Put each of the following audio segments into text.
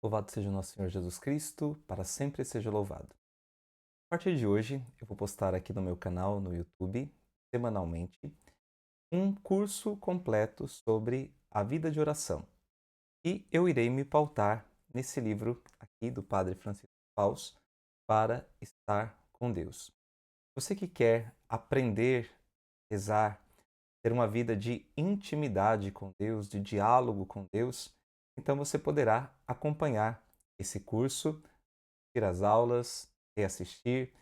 Louvado seja o nosso Senhor Jesus Cristo, para sempre seja louvado. A partir de hoje, eu vou postar aqui no meu canal no YouTube, semanalmente, um curso completo sobre a vida de oração. E eu irei me pautar nesse livro aqui do Padre Francisco Paus, Para Estar com Deus. Você que quer aprender, rezar, ter uma vida de intimidade com Deus, de diálogo com Deus, então você poderá acompanhar esse curso, ir às aulas, reassistir,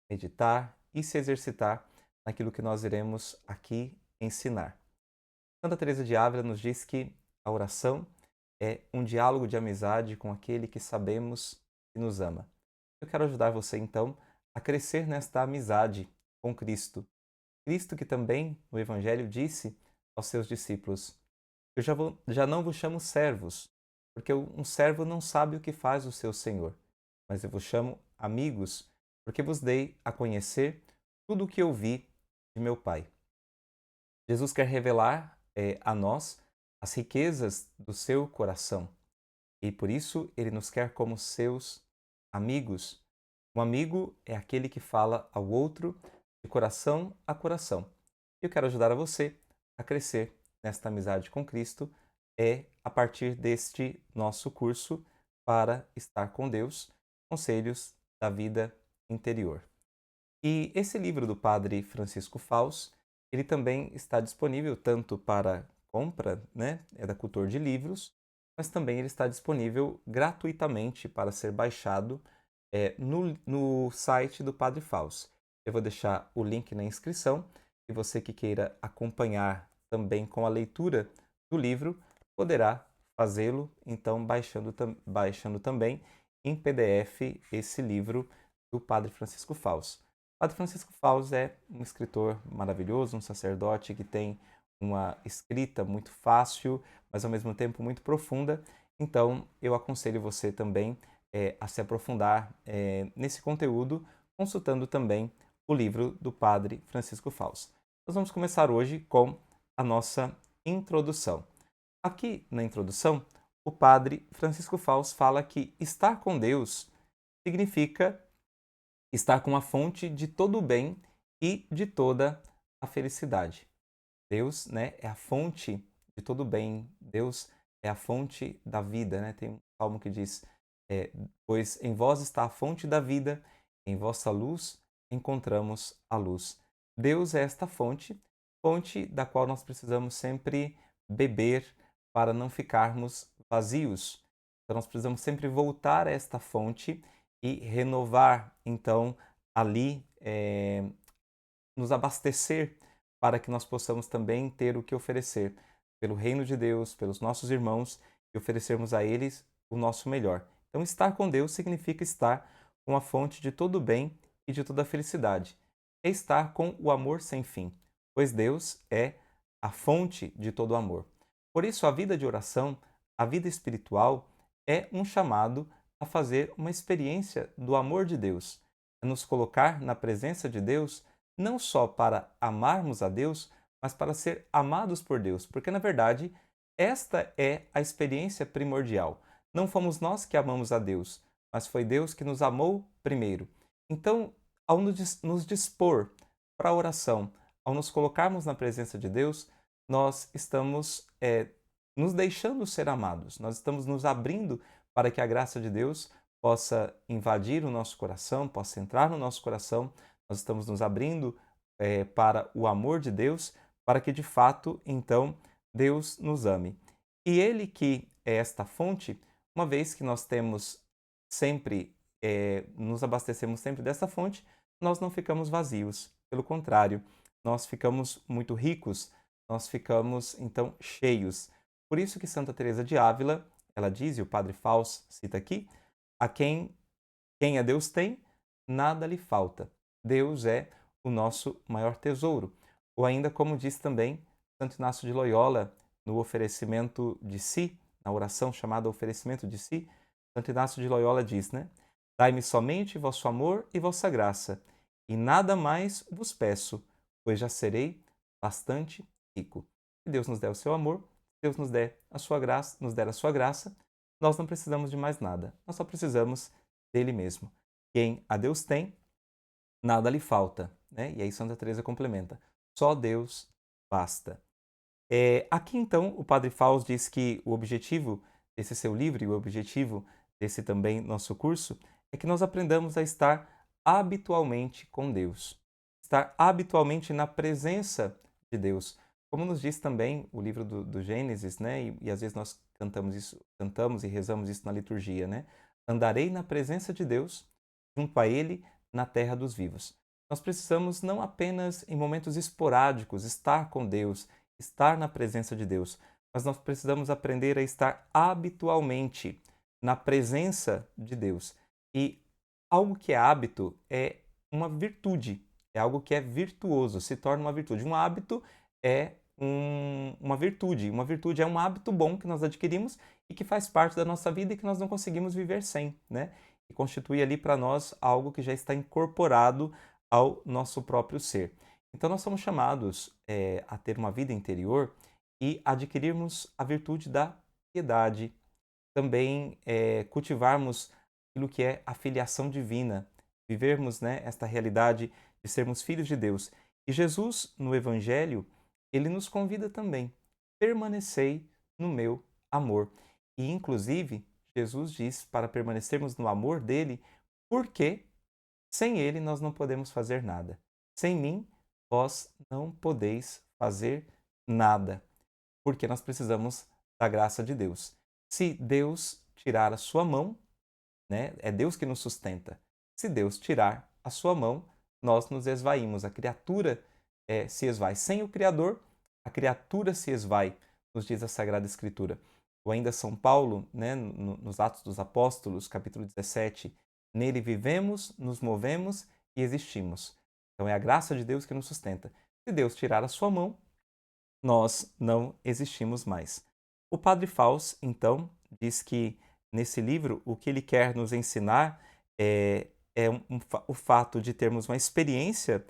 meditar e se exercitar naquilo que nós iremos aqui ensinar. Santa Teresa de Ávila nos diz que a oração é um diálogo de amizade com aquele que sabemos que nos ama. Eu quero ajudar você então a crescer nesta amizade com Cristo. Cristo que também no Evangelho disse aos seus discípulos: Eu já não vos chamo servos, porque um servo não sabe o que faz o seu senhor, mas eu vos chamo amigos, porque vos dei a conhecer tudo o que ouvi de meu Pai. Jesus quer revelar a nós as riquezas do seu coração e por isso ele nos quer como seus amigos. Um amigo é aquele que fala ao outro de coração a coração. Eu quero ajudar a você a crescer nesta amizade com Cristo a partir deste nosso curso para estar com Deus, Conselhos da Vida Interior. E esse livro do Padre Francisco Faus, ele também está disponível tanto para compra, né, é da Cultor de Livros, mas também ele está disponível gratuitamente para ser baixado no site do Padre Faus. Eu vou deixar o link na inscrição e você que queira acompanhar também com a leitura do livro, poderá fazê-lo, então baixando também em PDF esse livro do Padre Francisco Faus. Padre Francisco Faus é um escritor maravilhoso, um sacerdote que tem uma escrita muito fácil, mas ao mesmo tempo muito profunda. Então, eu aconselho você também a se aprofundar nesse conteúdo, consultando também o livro do Padre Francisco Faus. Nós vamos começar hoje com a nossa introdução. Aqui na introdução, o Padre Francisco Faus fala que estar com Deus significa estar com a fonte de todo o bem e de toda a felicidade. Deus, né, é a fonte de todo o bem. Deus é a fonte da vida, né? Tem um salmo que diz: pois em vós está a fonte da vida, em vossa luz encontramos a luz. Deus é esta fonte, fonte da qual nós precisamos sempre beber para não ficarmos vazios. Então nós precisamos sempre voltar a esta fonte e renovar, então, ali, nos abastecer para que nós possamos também ter o que oferecer pelo reino de Deus, pelos nossos irmãos e oferecermos a eles o nosso melhor. Então, estar com Deus significa estar com a fonte de todo o bem e de toda a felicidade. É estar com o amor sem fim, pois Deus é a fonte de todo o amor. Por isso, a vida de oração, a vida espiritual, é um chamado a fazer uma experiência do amor de Deus, a nos colocar na presença de Deus não só para amarmos a Deus, mas para ser amados por Deus, porque na verdade esta é a experiência primordial. Não fomos nós que amamos a Deus, mas foi Deus que nos amou primeiro. Então, ao nos dispor para a oração, ao nos colocarmos na presença de Deus, nós estamos nos deixando ser amados, nós estamos nos abrindo para que a graça de Deus possa invadir o nosso coração, possa entrar no nosso coração. Nós estamos nos abrindo para o amor de Deus, para que de fato, então, Deus nos ame. E Ele que é esta fonte, uma vez que nós temos sempre, nos abastecemos sempre dessa fonte, nós não ficamos vazios. Pelo contrário, nós ficamos muito ricos, nós ficamos, então, cheios. Por isso que Santa Teresa de Ávila, ela diz, e o Padre Faus cita aqui, a quem a Deus tem, nada lhe falta. Deus é o nosso maior tesouro. Ou ainda, como diz também Santo Inácio de Loyola, no oferecimento de si, na oração chamada oferecimento de si, Santo Inácio de Loyola diz, né? Dai-me somente vosso amor e vossa graça, e nada mais vos peço, pois já serei bastante rico. Que Deus nos dê o seu amor, Deus nos dê a sua graça, nos der a sua graça, nós não precisamos de mais nada. Nós só precisamos dele mesmo. Quem a Deus tem, nada lhe falta, né? E aí Santa Teresa complementa: só Deus basta. Aqui então o Padre Fausto diz que o objetivo desse seu livro e o objetivo desse também nosso curso é que nós aprendamos a estar habitualmente com Deus, estar habitualmente na presença de Deus. Como nos diz também o livro do Gênesis, né? E às vezes nós cantamos isso, cantamos e rezamos isso na liturgia, né? Andarei na presença de Deus, junto a Ele, na terra dos vivos. Nós precisamos não apenas em momentos esporádicos estar com Deus, estar na presença de Deus, mas nós precisamos aprender a estar habitualmente na presença de Deus. E algo que é hábito é uma virtude, é algo que é virtuoso, se torna uma virtude. Um hábito é uma virtude é um hábito bom que nós adquirimos e que faz parte da nossa vida e que nós não conseguimos viver sem, né? E constitui ali para nós algo que já está incorporado ao nosso próprio ser. Então, nós somos chamados a ter uma vida interior e adquirirmos a virtude da piedade, também cultivarmos aquilo que é a filiação divina, vivermos, né, esta realidade de sermos filhos de Deus. E Jesus, no Evangelho, ele nos convida também: permanecei no meu amor. E, inclusive, Jesus diz para permanecermos no amor dele, porque sem ele nós não podemos fazer nada. Sem mim, vós não podeis fazer nada, porque nós precisamos da graça de Deus. Se Deus tirar a sua mão, né, é Deus que nos sustenta. Se Deus tirar a sua mão, nós nos esvaímos. A criatura se esvai. Sem o Criador, a criatura se esvai, nos diz a Sagrada Escritura. Ou ainda São Paulo, né, nos Atos dos Apóstolos, capítulo 17, nele vivemos, nos movemos e existimos. Então é a graça de Deus que nos sustenta. Se Deus tirar a sua mão, nós não existimos mais. O Padre Fausto, então, diz que nesse livro o que ele quer nos ensinar é o fato de termos uma experiência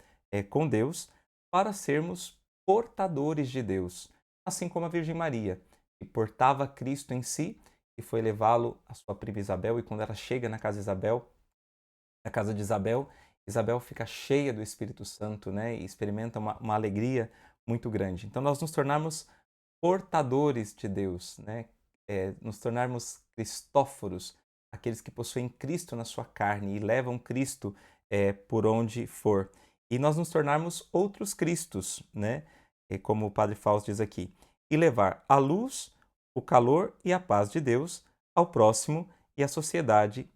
com Deus para sermos portadores de Deus, assim como a Virgem Maria, que portava Cristo em si e foi levá-lo à sua prima Isabel, e quando ela chega na casa de Isabel, Isabel fica cheia do Espírito Santo, né, e experimenta uma alegria muito grande. Então, nós nos tornarmos portadores de Deus, né, nos tornarmos cristóforos, aqueles que possuem Cristo na sua carne e levam Cristo por onde for. E nós nos tornarmos outros Cristos, né, como o Padre Fausto diz aqui, e levar a luz, o calor e a paz de Deus ao próximo e à sociedade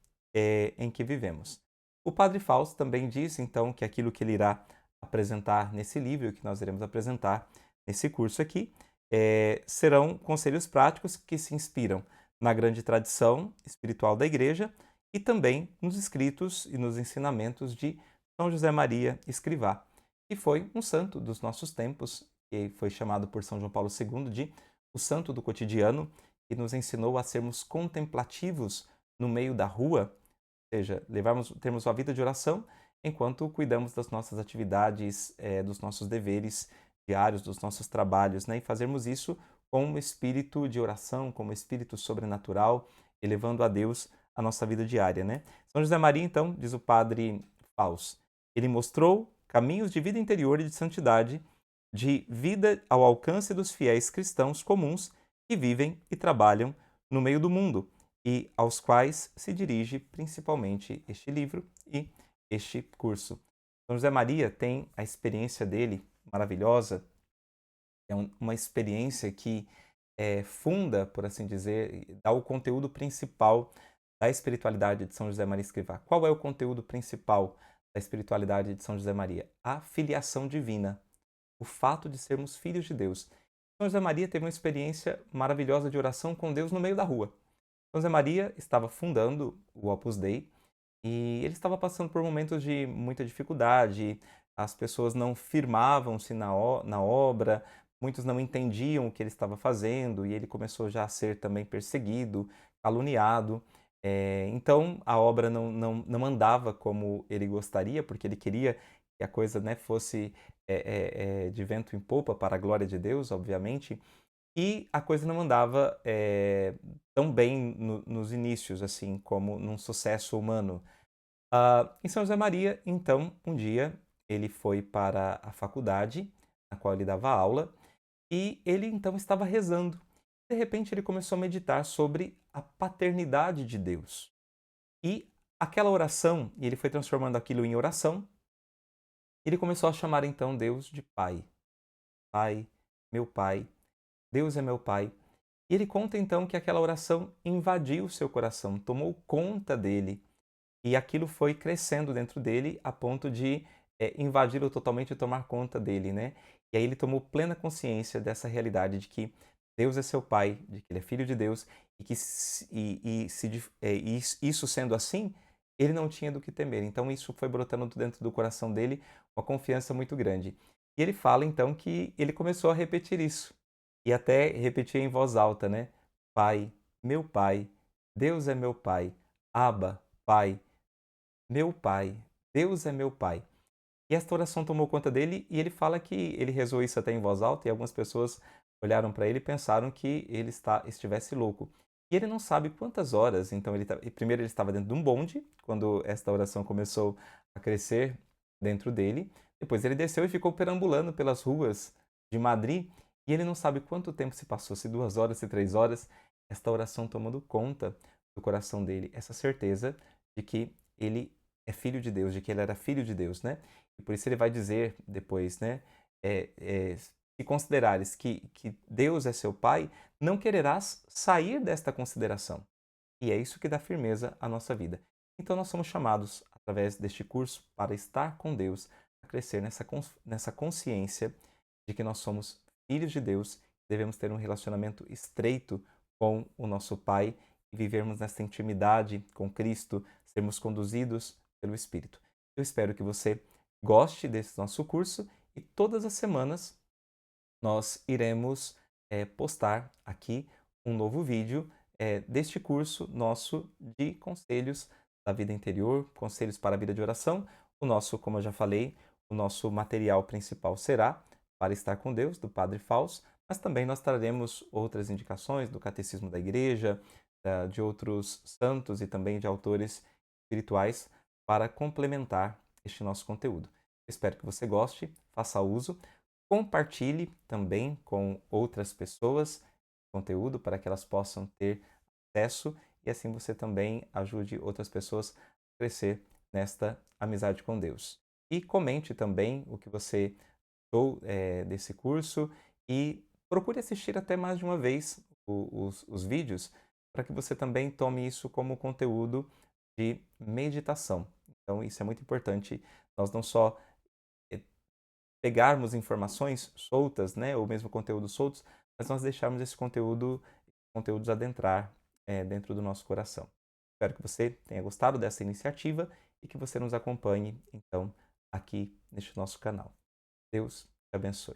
em que vivemos. O Padre Fausto também diz, então, que aquilo que ele irá apresentar nesse livro, que nós iremos apresentar nesse curso aqui, serão conselhos práticos que se inspiram na grande tradição espiritual da Igreja e também nos escritos e nos ensinamentos de São José Maria Escrivá, que foi um santo dos nossos tempos, que foi chamado por São João Paulo II de o santo do cotidiano, e nos ensinou a sermos contemplativos no meio da rua, ou seja, termos uma vida de oração enquanto cuidamos das nossas atividades, dos nossos deveres diários, dos nossos trabalhos, né? E fazermos isso com um espírito de oração, com um espírito sobrenatural, elevando a Deus a nossa vida diária, né? São José Maria, então, diz o Padre Fausto, ele mostrou caminhos de vida interior e de santidade, de vida ao alcance dos fiéis cristãos comuns que vivem e trabalham no meio do mundo e aos quais se dirige principalmente este livro e este curso. São José Maria tem a experiência dele maravilhosa, é uma experiência que funda, por assim dizer, dá o conteúdo principal da espiritualidade de São José Maria Escrivá. Qual é o conteúdo principal da espiritualidade de São José Maria? A filiação divina, o fato de sermos filhos de Deus. São José Maria teve uma experiência maravilhosa de oração com Deus no meio da rua. São José Maria estava fundando o Opus Dei e ele estava passando por momentos de muita dificuldade, as pessoas não firmavam-se na obra, muitos não entendiam o que ele estava fazendo e ele começou já a ser também perseguido, caluniado. Então a obra não andava como ele gostaria, porque ele queria que a coisa, né, fosse de vento em popa para a glória de Deus, obviamente. E a coisa não andava tão bem nos inícios, assim, como num sucesso humano. Em São José Maria, então, um dia, ele foi para a faculdade, na qual ele dava aula, e ele então estava rezando. De repente, ele começou a meditar sobre a paternidade de Deus. E aquela oração, e ele foi transformando aquilo em oração, ele começou a chamar então Deus de Pai. Pai, meu Pai, Deus é meu Pai. E ele conta então que aquela oração invadiu o seu coração, tomou conta dele. E aquilo foi crescendo dentro dele a ponto de invadi-lo totalmente e tomar conta dele, né? E aí ele tomou plena consciência dessa realidade de que Deus é seu Pai, de que ele é filho de Deus e que isso sendo assim, ele não tinha do que temer. Então isso foi brotando dentro do coração dele uma confiança muito grande. E ele fala então que ele começou a repetir isso e até repetir em voz alta, né? Pai, Deus é meu Pai, Abba, Pai. Meu Pai, Deus é meu Pai. E esta oração tomou conta dele e ele fala que ele rezou isso até em voz alta e algumas pessoas olharam para ele e pensaram que ele estivesse louco. E ele não sabe quantas horas, então primeiro ele estava dentro de um bonde, quando esta oração começou a crescer dentro dele. Depois ele desceu e ficou perambulando pelas ruas de Madrid e ele não sabe quanto tempo se passou, se 2 horas, se 3 horas, esta oração tomando conta do coração dele, essa certeza de que ele é filho de Deus, de que ele era filho de Deus, né? E por isso ele vai dizer depois, né? Se considerares que Deus é seu Pai, não quererás sair desta consideração. E é isso que dá firmeza à nossa vida. Então nós somos chamados, através deste curso, para estar com Deus, a crescer nessa consciência de que nós somos filhos de Deus, devemos ter um relacionamento estreito com o nosso Pai e vivermos nessa intimidade com Cristo, sermos conduzidos pelo Espírito. Eu espero que você goste desse nosso curso e todas as semanas nós iremos postar aqui um novo vídeo deste curso nosso de conselhos da vida interior, conselhos para a vida de oração. O nosso, como eu já falei, o nosso material principal será Para Estar com Deus, do Padre Fausto, mas também nós traremos outras indicações do Catecismo da Igreja, de outros santos e também de autores espirituais para complementar este nosso conteúdo. Espero que você goste, faça uso, compartilhe também com outras pessoas o conteúdo para que elas possam ter acesso e assim você também ajude outras pessoas a crescer nesta amizade com Deus. E comente também o que você achou desse curso e procure assistir até mais de uma vez os vídeos para que você também tome isso como conteúdo de meditação. Então, isso é muito importante. Nós não só eh, pegarmos informações soltas, né, ou mesmo conteúdos soltos, mas nós deixarmos esse conteúdos adentrar dentro do nosso coração. Espero que você tenha gostado dessa iniciativa e que você nos acompanhe, então, aqui neste nosso canal. Deus te abençoe.